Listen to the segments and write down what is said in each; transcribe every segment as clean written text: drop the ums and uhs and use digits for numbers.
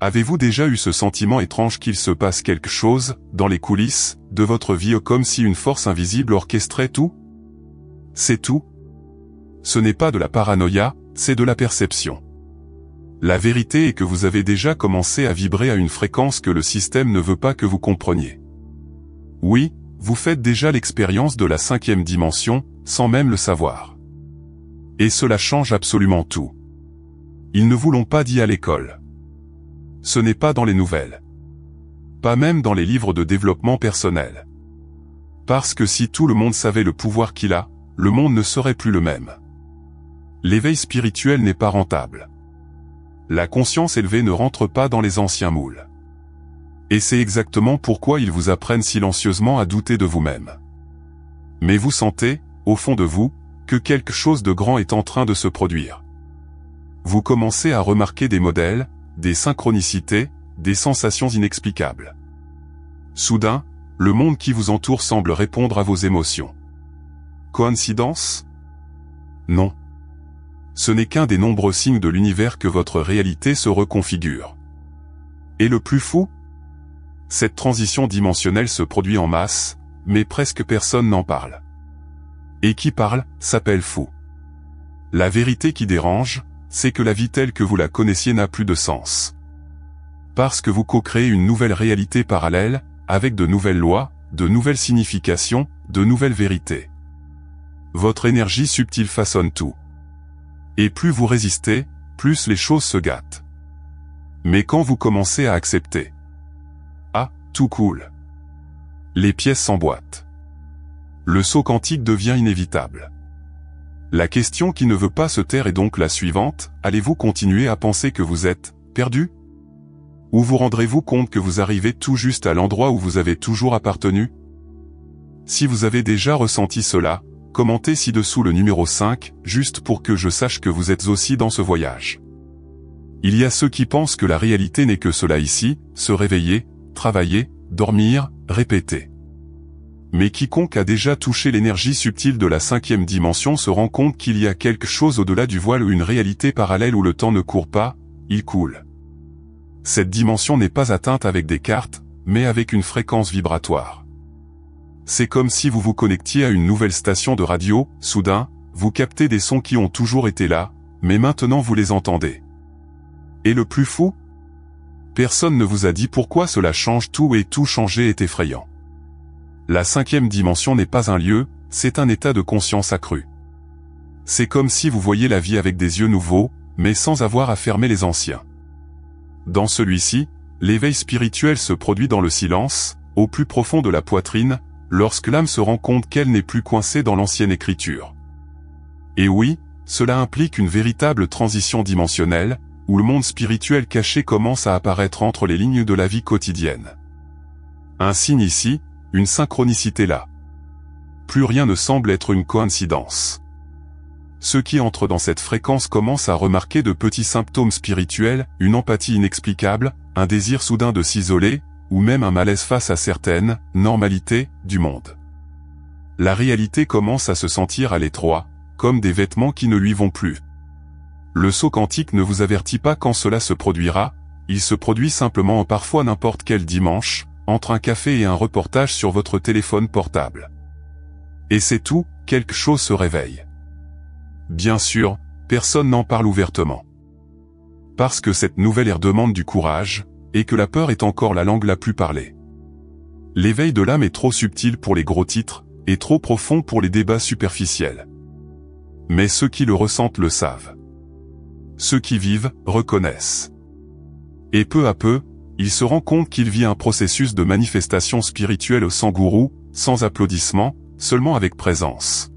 Avez-vous déjà eu ce sentiment étrange qu'il se passe quelque chose, dans les coulisses, de votre vie comme si une force invisible orchestrait tout? C'est tout. Ce n'est pas de la paranoïa, c'est de la perception. La vérité est que vous avez déjà commencé à vibrer à une fréquence que le système ne veut pas que vous compreniez. Oui, vous faites déjà l'expérience de la 5e dimension, sans même le savoir. Et cela change absolument tout. Ils ne vous l'ont pas dit à l'école. Ce n'est pas dans les nouvelles. Pas même dans les livres de développement personnel. Parce que si tout le monde savait le pouvoir qu'il a, le monde ne serait plus le même. L'éveil spirituel n'est pas rentable. La conscience élevée ne rentre pas dans les anciens moules. Et c'est exactement pourquoi ils vous apprennent silencieusement à douter de vous-même. Mais vous sentez, au fond de vous, que quelque chose de grand est en train de se produire. Vous commencez à remarquer des modèles, des synchronicités, des sensations inexplicables. Soudain, le monde qui vous entoure semble répondre à vos émotions. Coïncidence? Non. Ce n'est qu'un des nombreux signes de l'univers que votre réalité se reconfigure. Et le plus fou? Cette transition dimensionnelle se produit en masse, mais presque personne n'en parle. Et qui parle, s'appelle fou. La vérité qui dérange, c'est que la vie telle que vous la connaissiez n'a plus de sens. Parce que vous co-créez une nouvelle réalité parallèle, avec de nouvelles lois, de nouvelles significations, de nouvelles vérités. Votre énergie subtile façonne tout. Et plus vous résistez, plus les choses se gâtent. Mais quand vous commencez à accepter, tout coule. Les pièces s'emboîtent. Le saut quantique devient inévitable. La question qui ne veut pas se taire est donc la suivante, allez-vous continuer à penser que vous êtes perdu? Ou vous rendrez-vous compte que vous arrivez tout juste à l'endroit où vous avez toujours appartenu? Si vous avez déjà ressenti cela, commentez ci-dessous le numéro 5, juste pour que je sache que vous êtes aussi dans ce voyage. Il y a ceux qui pensent que la réalité n'est que cela ici, se réveiller, travailler, dormir, répéter. Mais quiconque a déjà touché l'énergie subtile de la 5e dimension se rend compte qu'il y a quelque chose au-delà du voile ou une réalité parallèle où le temps ne court pas, il coule. Cette dimension n'est pas atteinte avec des cartes, mais avec une fréquence vibratoire. C'est comme si vous vous connectiez à une nouvelle station de radio, soudain, vous captez des sons qui ont toujours été là, mais maintenant vous les entendez. Et le plus fou? Personne ne vous a dit pourquoi cela change tout et tout changer est effrayant. La 5e dimension n'est pas un lieu, c'est un état de conscience accru. C'est comme si vous voyiez la vie avec des yeux nouveaux, mais sans avoir à fermer les anciens. Dans celui-ci, l'éveil spirituel se produit dans le silence, au plus profond de la poitrine, lorsque l'âme se rend compte qu'elle n'est plus coincée dans l'ancienne écriture. Et oui, cela implique une véritable transition dimensionnelle, où le monde spirituel caché commence à apparaître entre les lignes de la vie quotidienne. Un signe ici, une synchronicité là. Plus rien ne semble être une coïncidence. Ceux qui entrent dans cette fréquence commencent à remarquer de petits symptômes spirituels, une empathie inexplicable, un désir soudain de s'isoler, ou même un malaise face à certaines normalités du monde. La réalité commence à se sentir à l'étroit, comme des vêtements qui ne lui vont plus. Le saut quantique ne vous avertit pas quand cela se produira, il se produit simplement parfois n'importe quel dimanche, entre un café et un reportage sur votre téléphone portable. Et c'est tout, quelque chose se réveille. Bien sûr, personne n'en parle ouvertement. Parce que cette nouvelle ère demande du courage, et que la peur est encore la langue la plus parlée. L'éveil de l'âme est trop subtil pour les gros titres, et trop profond pour les débats superficiels. Mais ceux qui le ressentent le savent. Ceux qui vivent, reconnaissent. Et peu à peu, il se rend compte qu'il vit un processus de manifestation spirituelle sans gourou, sans applaudissements, seulement avec présence.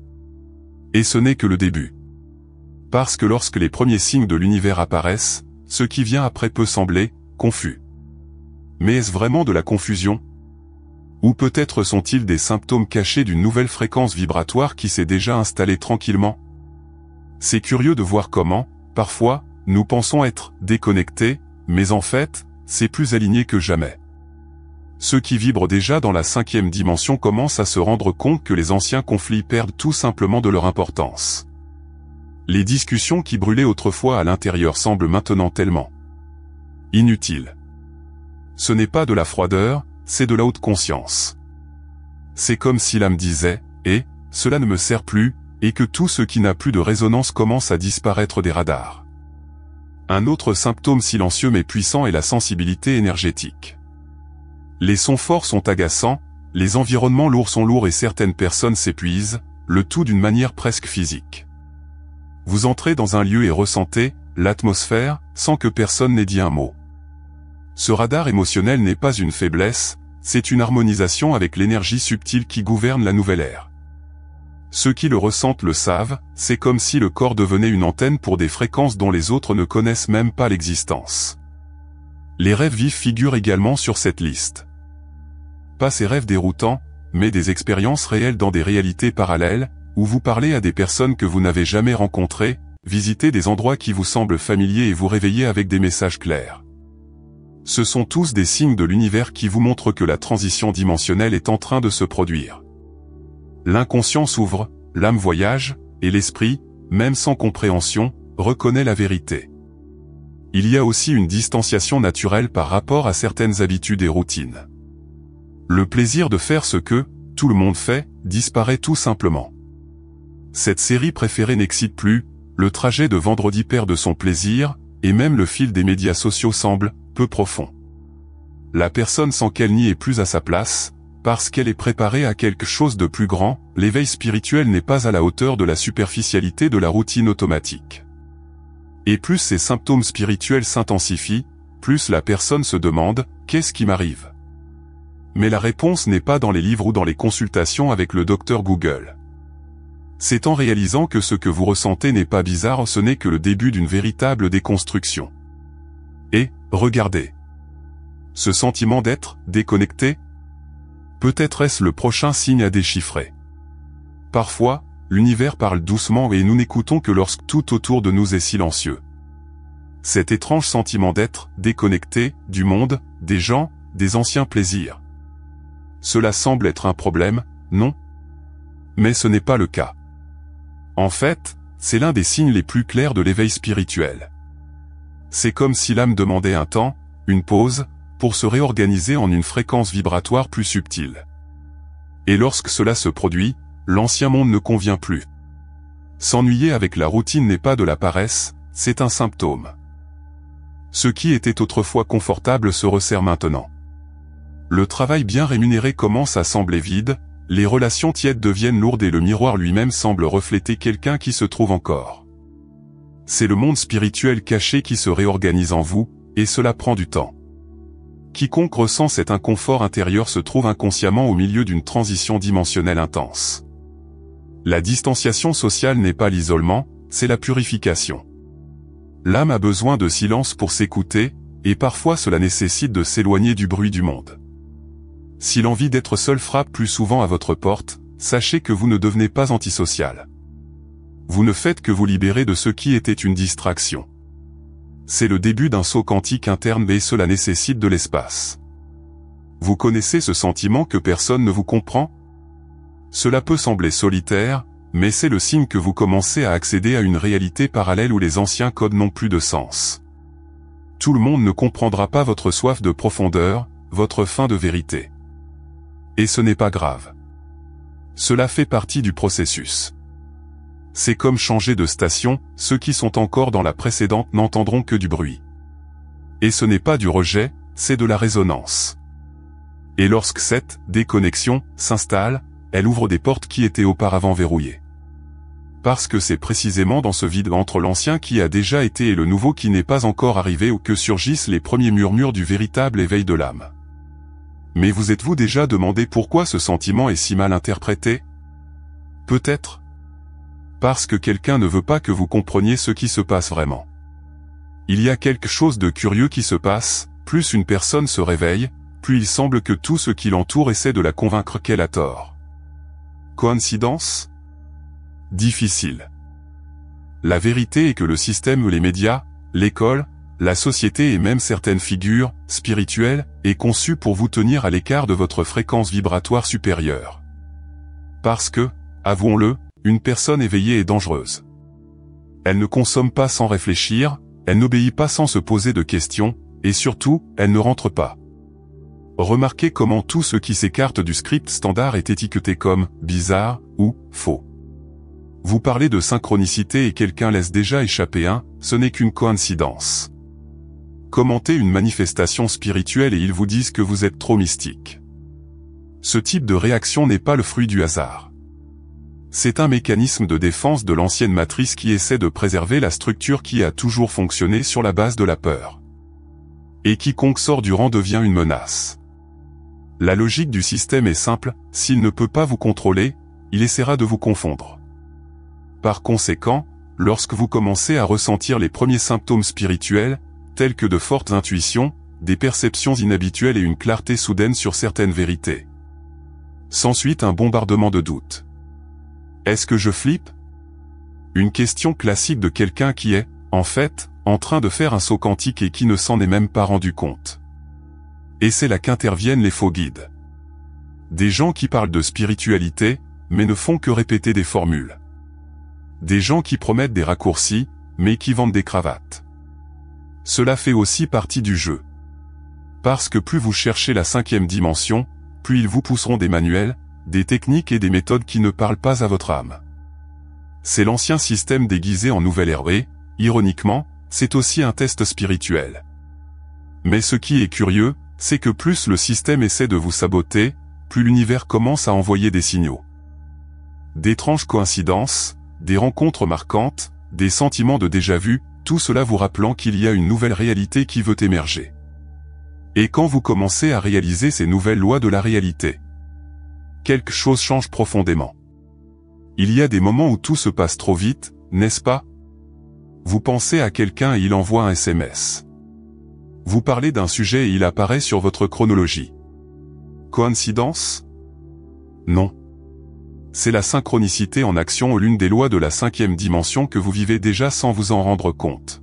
Et ce n'est que le début. Parce que lorsque les premiers signes de l'univers apparaissent, ce qui vient après peut sembler confus. Mais est-ce vraiment de la confusion? Ou peut-être sont-ils des symptômes cachés d'une nouvelle fréquence vibratoire qui s'est déjà installée tranquillement? C'est curieux de voir comment, parfois, nous pensons être déconnectés, mais en fait, c'est plus aligné que jamais. Ceux qui vibrent déjà dans la 5e dimension commencent à se rendre compte que les anciens conflits perdent tout simplement de leur importance. Les discussions qui brûlaient autrefois à l'intérieur semblent maintenant tellement Inutile. Ce n'est pas de la froideur, c'est de la haute conscience. C'est comme si l'âme disait, cela ne me sert plus, et que tout ce qui n'a plus de résonance commence à disparaître des radars. Un autre symptôme silencieux mais puissant est la sensibilité énergétique. Les sons forts sont agaçants, les environnements lourds sont lourds et certaines personnes s'épuisent, le tout d'une manière presque physique. Vous entrez dans un lieu et ressentez l'atmosphère, sans que personne n'ait dit un mot. Ce radar émotionnel n'est pas une faiblesse, c'est une harmonisation avec l'énergie subtile qui gouverne la nouvelle ère. Ceux qui le ressentent le savent, c'est comme si le corps devenait une antenne pour des fréquences dont les autres ne connaissent même pas l'existence. Les rêves vifs figurent également sur cette liste. Pas ces rêves déroutants, mais des expériences réelles dans des réalités parallèles, où vous parlez à des personnes que vous n'avez jamais rencontrées, visitez des endroits qui vous semblent familiers et vous réveillez avec des messages clairs. Ce sont tous des signes de l'univers qui vous montrent que la transition dimensionnelle est en train de se produire. L'inconscient s'ouvre, l'âme voyage, et l'esprit, même sans compréhension, reconnaît la vérité. Il y a aussi une distanciation naturelle par rapport à certaines habitudes et routines. Le plaisir de faire ce que tout le monde fait disparaît tout simplement. Cette série préférée n'excite plus, le trajet de vendredi perd son plaisir, et même le fil des médias sociaux semble peu profond. La personne sent qu'elle n'y est plus à sa place, parce qu'elle est préparée à quelque chose de plus grand, l'éveil spirituel n'est pas à la hauteur de la superficialité de la routine automatique. Et plus ces symptômes spirituels s'intensifient, plus la personne se demande « Qu'est-ce qui m'arrive ?» Mais la réponse n'est pas dans les livres ou dans les consultations avec le docteur Google. C'est en réalisant que ce que vous ressentez n'est pas bizarre, ce n'est que le début d'une véritable déconstruction. Et, regardez. Ce sentiment d'être déconnecté, peut-être est-ce le prochain signe à déchiffrer. Parfois, l'univers parle doucement et nous n'écoutons que lorsque tout autour de nous est silencieux. Cet étrange sentiment d'être déconnecté du monde, des gens, des anciens plaisirs. Cela semble être un problème, non? Mais ce n'est pas le cas. En fait, c'est l'un des signes les plus clairs de l'éveil spirituel. C'est comme si l'âme demandait un temps, une pause, pour se réorganiser en une fréquence vibratoire plus subtile. Et lorsque cela se produit, l'ancien monde ne convient plus. S'ennuyer avec la routine n'est pas de la paresse, c'est un symptôme. Ce qui était autrefois confortable se resserre maintenant. Le travail bien rémunéré commence à sembler vide, les relations tièdes deviennent lourdes et le miroir lui-même semble refléter quelqu'un qui se trouve encore. C'est le monde spirituel caché qui se réorganise en vous, et cela prend du temps. Quiconque ressent cet inconfort intérieur se trouve inconsciemment au milieu d'une transition dimensionnelle intense. La distanciation sociale n'est pas l'isolement, c'est la purification. L'âme a besoin de silence pour s'écouter, et parfois cela nécessite de s'éloigner du bruit du monde. Si l'envie d'être seul frappe plus souvent à votre porte, sachez que vous ne devenez pas antisocial. Vous ne faites que vous libérer de ce qui était une distraction. C'est le début d'un saut quantique interne et cela nécessite de l'espace. Vous connaissez ce sentiment que personne ne vous comprend? Cela peut sembler solitaire, mais c'est le signe que vous commencez à accéder à une réalité parallèle où les anciens codes n'ont plus de sens. Tout le monde ne comprendra pas votre soif de profondeur, votre faim de vérité. Et ce n'est pas grave. Cela fait partie du processus. C'est comme changer de station, ceux qui sont encore dans la précédente n'entendront que du bruit. Et ce n'est pas du rejet, c'est de la résonance. Et lorsque cette déconnexion s'installe, elle ouvre des portes qui étaient auparavant verrouillées. Parce que c'est précisément dans ce vide entre l'ancien qui a déjà été et le nouveau qui n'est pas encore arrivé où que surgissent les premiers murmures du véritable éveil de l'âme. Mais vous êtes-vous déjà demandé pourquoi ce sentiment est si mal interprété? Peut-être parce que quelqu'un ne veut pas que vous compreniez ce qui se passe vraiment. Il y a quelque chose de curieux qui se passe, plus une personne se réveille, plus il semble que tout ce qui l'entoure essaie de la convaincre qu'elle a tort. Coïncidence? Difficile. La vérité est que le système, les médias, l'école, la société et même certaines figures spirituelles est conçu pour vous tenir à l'écart de votre fréquence vibratoire supérieure. Parce que, avouons-le, une personne éveillée est dangereuse. Elle ne consomme pas sans réfléchir, elle n'obéit pas sans se poser de questions, et surtout, elles ne rentrent pas. Remarquez comment tout ce qui s'écarte du script standard est étiqueté comme « bizarre » ou « faux ». Vous parlez de synchronicité et quelqu'un laisse déjà échapper un « ce n'est qu'une coïncidence ». Commentez une manifestation spirituelle et ils vous disent que vous êtes trop mystique. Ce type de réaction n'est pas le fruit du hasard. C'est un mécanisme de défense de l'ancienne matrice qui essaie de préserver la structure qui a toujours fonctionné sur la base de la peur. Et quiconque sort du rang devient une menace. La logique du système est simple, s'il ne peut pas vous contrôler, il essaiera de vous confondre. Par conséquent, lorsque vous commencez à ressentir les premiers symptômes spirituels, tels que de fortes intuitions, des perceptions inhabituelles et une clarté soudaine sur certaines vérités, s'ensuit un bombardement de doutes. Est-ce que je flippe? Une question classique de quelqu'un qui est, en fait, en train de faire un saut quantique et qui ne s'en est même pas rendu compte. Et c'est là qu'interviennent les faux guides. Des gens qui parlent de spiritualité, mais ne font que répéter des formules. Des gens qui promettent des raccourcis, mais qui vendent des cravates. Cela fait aussi partie du jeu. Parce que plus vous cherchez la 5e dimension, plus ils vous pousseront des manuels, des techniques et des méthodes qui ne parlent pas à votre âme. C'est l'ancien système déguisé en nouvelle ère et, ironiquement, c'est aussi un test spirituel. Mais ce qui est curieux, c'est que plus le système essaie de vous saboter, plus l'univers commence à envoyer des signaux. D'étranges coïncidences, des rencontres marquantes, des sentiments de déjà-vu, tout cela vous rappelant qu'il y a une nouvelle réalité qui veut émerger. Et quand vous commencez à réaliser ces nouvelles lois de la réalité, quelque chose change profondément. Il y a des moments où tout se passe trop vite, n'est-ce pas? Vous pensez à quelqu'un et il envoie un SMS. Vous parlez d'un sujet et il apparaît sur votre chronologie. Coïncidence? Non. C'est la synchronicité en action ou l'une des lois de la 5e dimension que vous vivez déjà sans vous en rendre compte.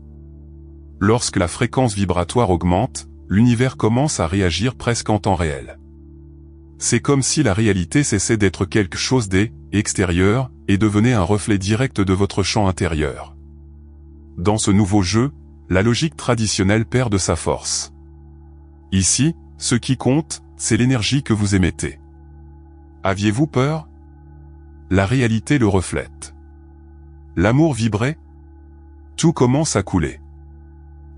Lorsque la fréquence vibratoire augmente, l'univers commence à réagir presque en temps réel. C'est comme si la réalité cessait d'être quelque chose d'extérieur et devenait un reflet direct de votre champ intérieur. Dans ce nouveau jeu, la logique traditionnelle perd de sa force. Ici, ce qui compte, c'est l'énergie que vous émettez. Aviez-vous peur? La réalité le reflète. L'amour vibrait? Tout commence à couler.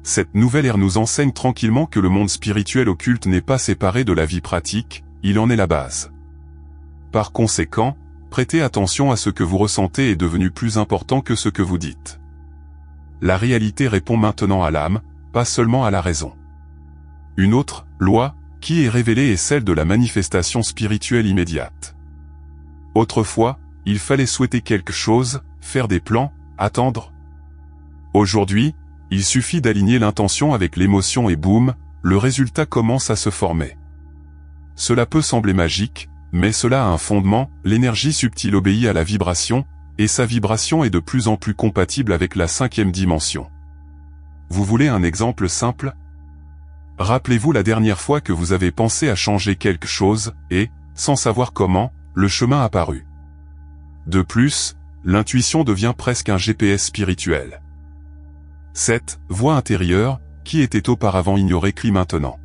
Cette nouvelle ère nous enseigne tranquillement que le monde spirituel occulte n'est pas séparé de la vie pratique, il en est la base. Par conséquent, prêtez attention à ce que vous ressentez est devenu plus important que ce que vous dites. La réalité répond maintenant à l'âme, pas seulement à la raison. Une autre loi qui est révélée est celle de la manifestation spirituelle immédiate. Autrefois, il fallait souhaiter quelque chose, faire des plans, attendre. Aujourd'hui, il suffit d'aligner l'intention avec l'émotion et boum, le résultat commence à se former. Cela peut sembler magique, mais cela a un fondement, l'énergie subtile obéit à la vibration, et sa vibration est de plus en plus compatible avec la 5e dimension. Vous voulez un exemple simple? Rappelez-vous la dernière fois que vous avez pensé à changer quelque chose, et, sans savoir comment, le chemin apparut. De plus, l'intuition devient presque un GPS spirituel. Cette voix intérieure, qui était auparavant ignorée, crie maintenant.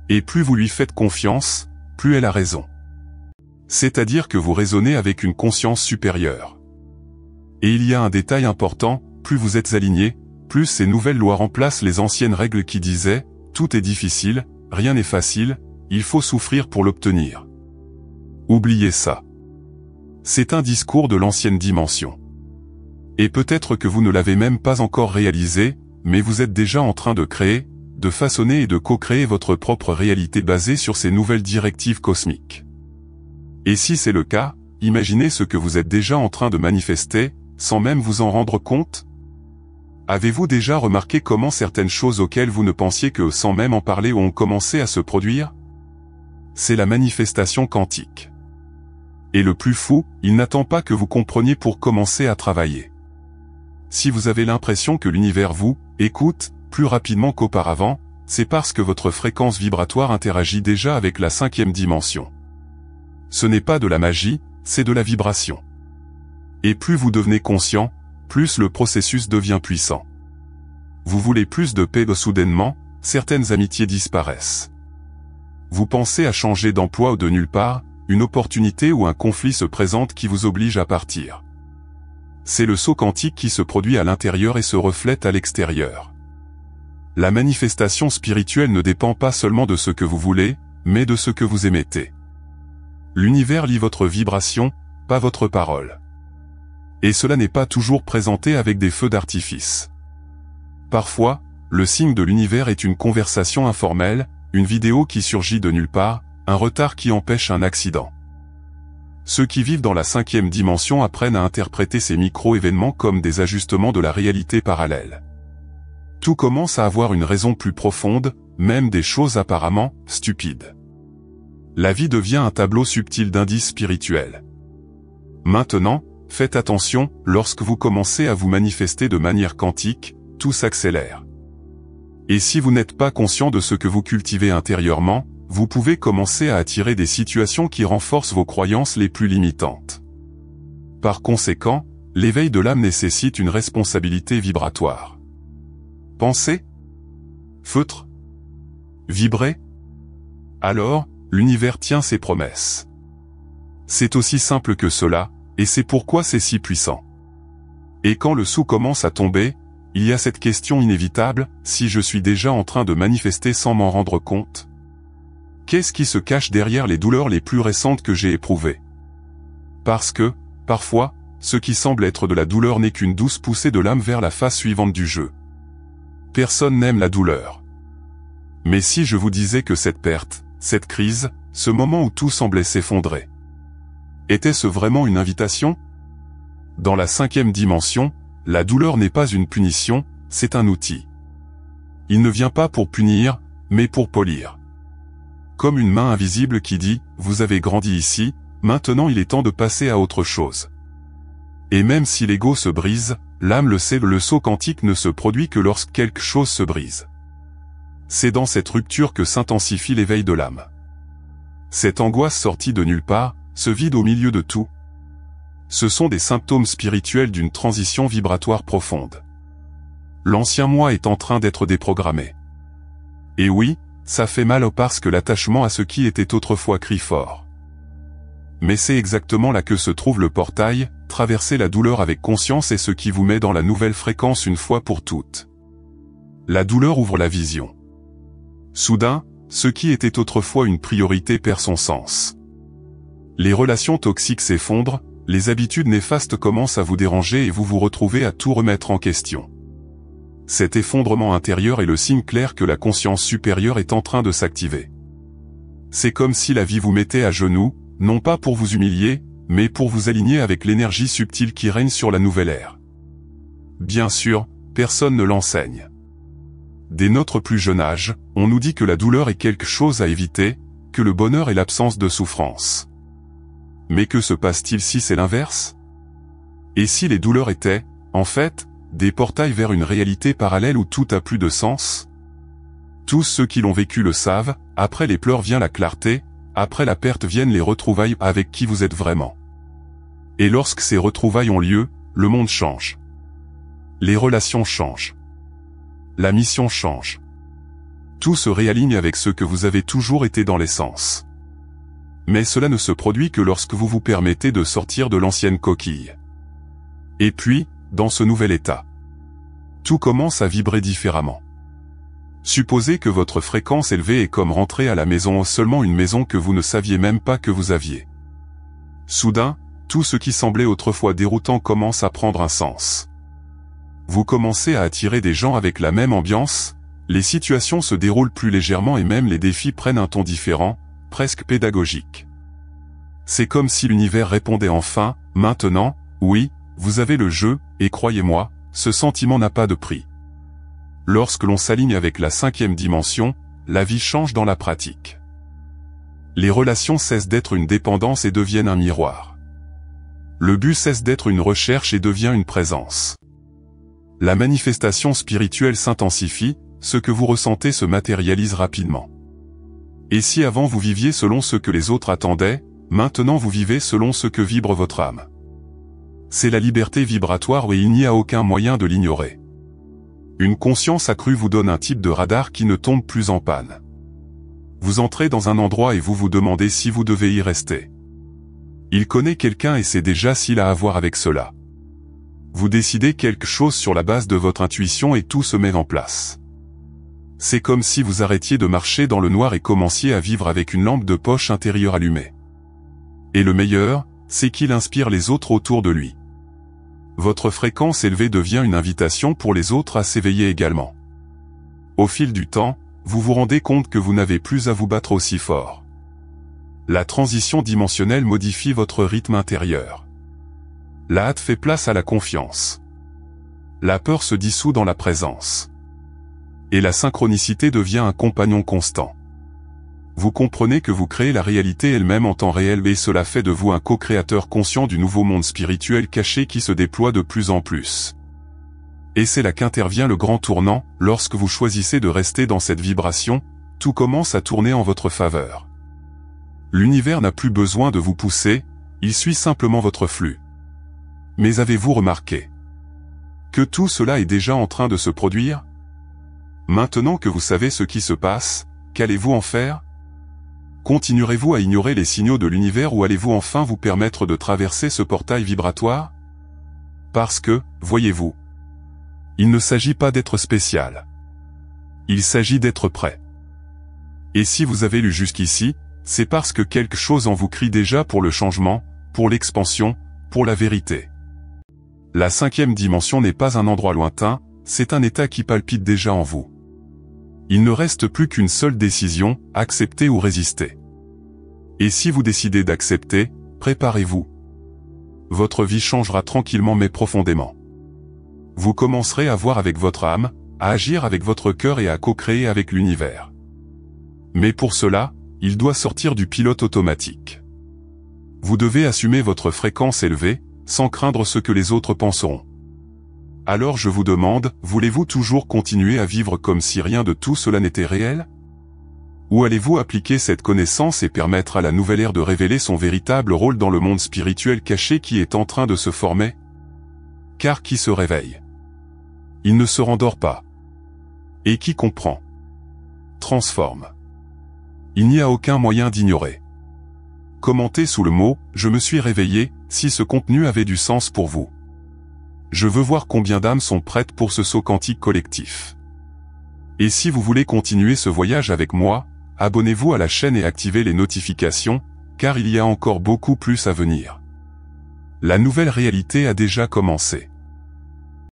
Et plus vous lui faites confiance, plus elle a raison. C'est-à-dire que vous raisonnez avec une conscience supérieure. Et il y a un détail important, plus vous êtes aligné, plus ces nouvelles lois remplacent les anciennes règles qui disaient « tout est difficile, rien n'est facile, il faut souffrir pour l'obtenir ». Oubliez ça. C'est un discours de l'ancienne dimension. Et peut-être que vous ne l'avez même pas encore réalisé, mais vous êtes déjà en train de créer, de façonner et de co-créer votre propre réalité basée sur ces nouvelles directives cosmiques. Et si c'est le cas, imaginez ce que vous êtes déjà en train de manifester, sans même vous en rendre compte? Avez-vous déjà remarqué comment certaines choses auxquelles vous ne pensiez que sans même en parler ont commencé à se produire? C'est la manifestation quantique. Et le plus fou, il n'attend pas que vous compreniez pour commencer à travailler. Si vous avez l'impression que l'univers vous écoute plus rapidement qu'auparavant, c'est parce que votre fréquence vibratoire interagit déjà avec la 5e dimension. Ce n'est pas de la magie, c'est de la vibration. Et plus vous devenez conscient, plus le processus devient puissant. Vous voulez plus de paix soudainement, certaines amitiés disparaissent. Vous pensez à changer d'emploi ou de nulle part, une opportunité ou un conflit se présente qui vous oblige à partir. C'est le saut quantique qui se produit à l'intérieur et se reflète à l'extérieur. La manifestation spirituelle ne dépend pas seulement de ce que vous voulez, mais de ce que vous émettez. L'univers lit votre vibration, pas votre parole. Et cela n'est pas toujours présenté avec des feux d'artifice. Parfois, le signe de l'univers est une conversation informelle, une vidéo qui surgit de nulle part, un retard qui empêche un accident. Ceux qui vivent dans la 5e dimension apprennent à interpréter ces micro-événements comme des ajustements de la réalité parallèle. Tout commence à avoir une raison plus profonde, même des choses apparemment stupides. La vie devient un tableau subtil d'indices spirituels. Maintenant, faites attention, lorsque vous commencez à vous manifester de manière quantique, tout s'accélère. Et si vous n'êtes pas conscient de ce que vous cultivez intérieurement, vous pouvez commencer à attirer des situations qui renforcent vos croyances les plus limitantes. Par conséquent, l'éveil de l'âme nécessite une responsabilité vibratoire. Pensez? Feutre? Vibrer? Alors, l'univers tient ses promesses. C'est aussi simple que cela, et c'est pourquoi c'est si puissant. Et quand le sou commence à tomber, il y a cette question inévitable, si je suis déjà en train de manifester sans m'en rendre compte? Qu'est-ce qui se cache derrière les douleurs les plus récentes que j'ai éprouvées? Parce que, parfois, ce qui semble être de la douleur n'est qu'une douce poussée de l'âme vers la phase suivante du jeu. Personne n'aime la douleur. Mais si je vous disais que cette perte, cette crise, ce moment où tout semblait s'effondrer, était-ce vraiment une invitation? Dans la 5e dimension, la douleur n'est pas une punition, c'est un outil. Il ne vient pas pour punir, mais pour polir. Comme une main invisible qui dit « Vous avez grandi ici, maintenant il est temps de passer à autre chose ». Et même si l'ego se brise, l'âme le sait, le saut quantique ne se produit que lorsque quelque chose se brise. C'est dans cette rupture que s'intensifie l'éveil de l'âme. Cette angoisse sortie de nulle part, ce vide au milieu de tout. Ce sont des symptômes spirituels d'une transition vibratoire profonde. L'ancien moi est en train d'être déprogrammé. Et oui, ça fait mal parce que l'attachement à ce qui était autrefois crie fort. Mais c'est exactement là que se trouve le portail, traverser la douleur avec conscience est ce qui vous met dans la nouvelle fréquence une fois pour toutes. La douleur ouvre la vision. Soudain, ce qui était autrefois une priorité perd son sens. Les relations toxiques s'effondrent, les habitudes néfastes commencent à vous déranger et vous vous retrouvez à tout remettre en question. Cet effondrement intérieur est le signe clair que la conscience supérieure est en train de s'activer. C'est comme si la vie vous mettait à genoux, non pas pour vous humilier, mais pour vous aligner avec l'énergie subtile qui règne sur la nouvelle ère. Bien sûr, personne ne l'enseigne. Dès notre plus jeune âge, on nous dit que la douleur est quelque chose à éviter, que le bonheur est l'absence de souffrance. Mais que se passe-t-il si c'est l'inverse? Et si les douleurs étaient, en fait, des portails vers une réalité parallèle où tout a plus de sens? Tous ceux qui l'ont vécu le savent, après les pleurs vient la clarté, après la perte viennent les retrouvailles avec qui vous êtes vraiment. Et lorsque ces retrouvailles ont lieu, le monde change. Les relations changent. La mission change. Tout se réaligne avec ce que vous avez toujours été dans l'essence. Mais cela ne se produit que lorsque vous vous permettez de sortir de l'ancienne coquille. Et puis, dans ce nouvel état, tout commence à vibrer différemment. Supposez que votre fréquence élevée est comme rentrer à la maison, seulement une maison que vous ne saviez même pas que vous aviez. Soudain, tout ce qui semblait autrefois déroutant commence à prendre un sens. Vous commencez à attirer des gens avec la même ambiance, les situations se déroulent plus légèrement et même les défis prennent un ton différent, presque pédagogique. C'est comme si l'univers répondait enfin, maintenant, oui, vous avez le jeu, et croyez-moi, ce sentiment n'a pas de prix. Lorsque l'on s'aligne avec la 5e dimension, la vie change dans la pratique. Les relations cessent d'être une dépendance et deviennent un miroir. Le but cesse d'être une recherche et devient une présence. La manifestation spirituelle s'intensifie, ce que vous ressentez se matérialise rapidement. Et si avant vous viviez selon ce que les autres attendaient, maintenant vous vivez selon ce que vibre votre âme. C'est la liberté vibratoire et il n'y a aucun moyen de l'ignorer. Une conscience accrue vous donne un type de radar qui ne tombe plus en panne. Vous entrez dans un endroit et vous vous demandez si vous devez y rester. Il connaît quelqu'un et sait déjà s'il a à voir avec cela. Vous décidez quelque chose sur la base de votre intuition et tout se met en place. C'est comme si vous arrêtiez de marcher dans le noir et commenciez à vivre avec une lampe de poche intérieure allumée. Et le meilleur, c'est qu'il inspire les autres autour de lui. Votre fréquence élevée devient une invitation pour les autres à s'éveiller également. Au fil du temps, vous vous rendez compte que vous n'avez plus à vous battre aussi fort. La transition dimensionnelle modifie votre rythme intérieur. La hâte fait place à la confiance. La peur se dissout dans la présence. Et la synchronicité devient un compagnon constant. Vous comprenez que vous créez la réalité elle-même en temps réel et cela fait de vous un co-créateur conscient du nouveau monde spirituel caché qui se déploie de plus en plus. Et c'est là qu'intervient le grand tournant, lorsque vous choisissez de rester dans cette vibration, tout commence à tourner en votre faveur. L'univers n'a plus besoin de vous pousser, il suit simplement votre flux. Mais avez-vous remarqué que tout cela est déjà en train de se produire? Maintenant que vous savez ce qui se passe, qu'allez-vous en faire? Continuerez-vous à ignorer les signaux de l'univers ou allez-vous enfin vous permettre de traverser ce portail vibratoire? Parce que, voyez-vous, il ne s'agit pas d'être spécial. Il s'agit d'être prêt. Et si vous avez lu jusqu'ici, c'est parce que quelque chose en vous crie déjà pour le changement, pour l'expansion, pour la vérité. La 5e dimension n'est pas un endroit lointain, c'est un état qui palpite déjà en vous. Il ne reste plus qu'une seule décision, accepter ou résister. Et si vous décidez d'accepter, préparez-vous. Votre vie changera tranquillement mais profondément. Vous commencerez à voir avec votre âme, à agir avec votre cœur et à co-créer avec l'univers. Mais pour cela, il doit sortir du pilote automatique. Vous devez assumer votre fréquence élevée, sans craindre ce que les autres penseront. Alors je vous demande, voulez-vous toujours continuer à vivre comme si rien de tout cela n'était réel? Ou allez-vous appliquer cette connaissance et permettre à la nouvelle ère de révéler son véritable rôle dans le monde spirituel caché qui est en train de se former? Car qui se réveille? Il ne se rendort pas. Et qui comprend? Transforme. Il n'y a aucun moyen d'ignorer. Commentez sous le mot « Je me suis réveillé » si ce contenu avait du sens pour vous. Je veux voir combien d'âmes sont prêtes pour ce saut quantique collectif. Et si vous voulez continuer ce voyage avec moi, abonnez-vous à la chaîne et activez les notifications, car il y a encore beaucoup plus à venir. La nouvelle réalité a déjà commencé.